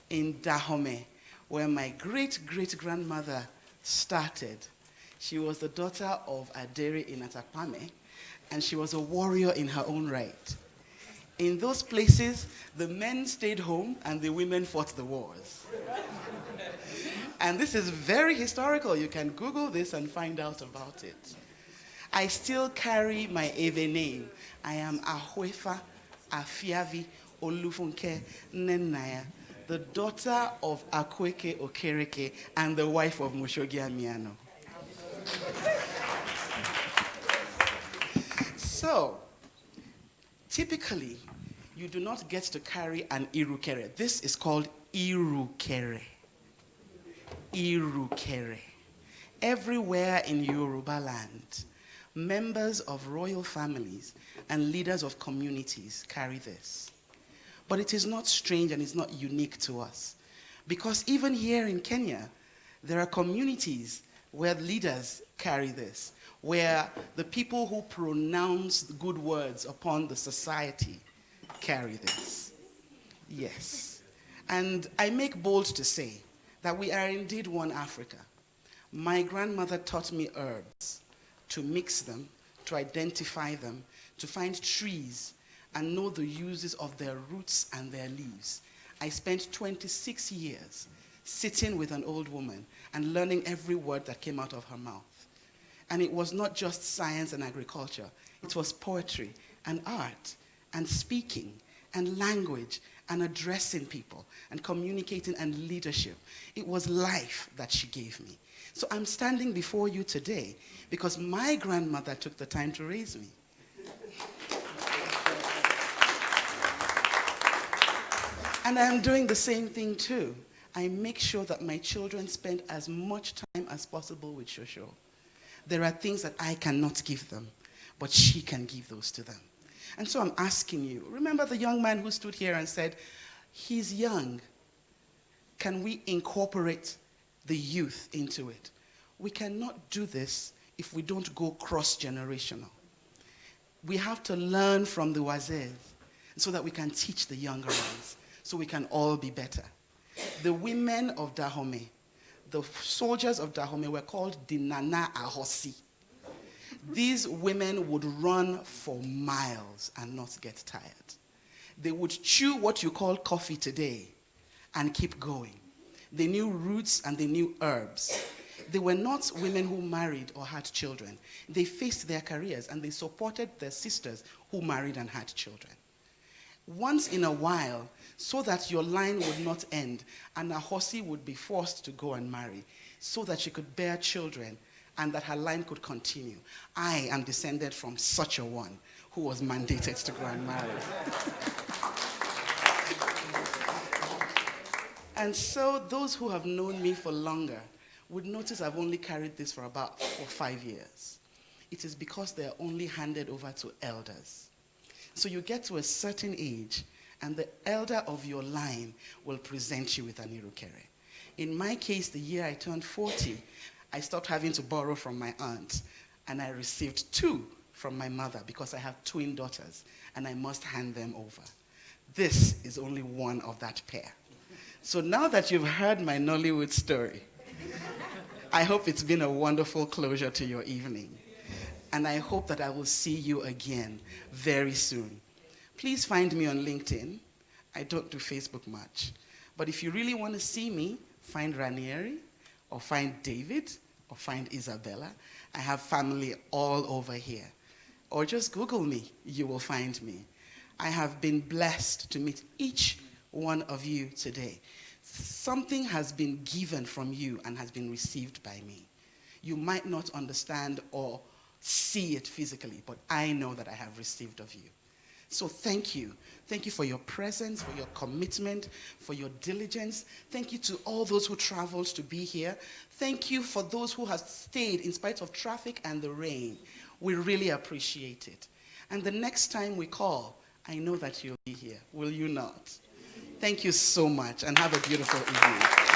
in Dahomey, where my great-great-grandmother started. She was the daughter of Adere in Atapame, and she was a warrior in her own right. In those places, the men stayed home and the women fought the wars. And this is very historical. You can Google this and find out about it. I still carry my Ewe name. I am Ahwefa Afiavi Olufunke Nenaya, the daughter of Akweke Okereke and the wife of Mushogi Amiano. So, typically, you do not get to carry an irukere. This is called irukere. Irukere. Everywhere in Yoruba land, members of royal families and leaders of communities carry this. But it is not strange and it's not unique to us. Because even here in Kenya, there are communities where leaders carry this, where the people who pronounce good words upon the society carry this. Yes. And I make bold to say that we are indeed one Africa. My grandmother taught me herbs, to mix them, to identify them, to find trees, and know the uses of their roots and their leaves. I spent 26 years sitting with an old woman and learning every word that came out of her mouth. And it was not just science and agriculture. It was poetry and art and speaking and language and addressing people and communicating and leadership. It was life that she gave me. So I'm standing before you today because my grandmother took the time to raise me. And I'm doing the same thing too. I make sure that my children spend as much time as possible with Shosho. There are things that I cannot give them, but she can give those to them. And so I'm asking you, remember the young man who stood here and said, he's young. Can we incorporate the youth into it? We cannot do this if we don't go cross-generational. We have to learn from the wazir so that we can teach the younger ones, so we can all be better. The women of Dahomey, the soldiers of Dahomey were called Dinana Ahosi. These women would run for miles and not get tired. They would chew what you call coffee today and keep going. They knew roots and they knew herbs. They were not women who married or had children. They faced their careers and they supported their sisters who married and had children. Once in a while, so that your line would not end, and Ahosi would be forced to go and marry so that she could bear children and that her line could continue. I am descended from such a one who was mandated to go and marry. And so those who have known me for longer would notice I've only carried this for about 4 or 5 years. It is because they are only handed over to elders. So you get to a certain age, and the elder of your line will present you with an irukere. In my case, the year I turned 40, I stopped having to borrow from my aunt, and I received 2 from my mother because I have twin daughters, and I must hand them over. This is only one of that pair. So now that you've heard my Nollywood story, I hope it's been a wonderful closure to your evening. And I hope that I will see you again very soon. Please find me on LinkedIn. I don't do Facebook much. But if you really want to see me, find Ranieri, or find David, or find Isabella. I have family all over here. Or just Google me, you will find me. I have been blessed to meet each one of you today. Something has been given from you and has been received by me. You might not understand or see it physically, but I know that I have received of you. So thank you. Thank you for your presence, for your commitment, for your diligence. Thank you to all those who traveled to be here. Thank you for those who have stayed in spite of traffic and the rain. We really appreciate it. And the next time we call, I know that you'll be here. Will you not? Thank you so much, and have a beautiful evening.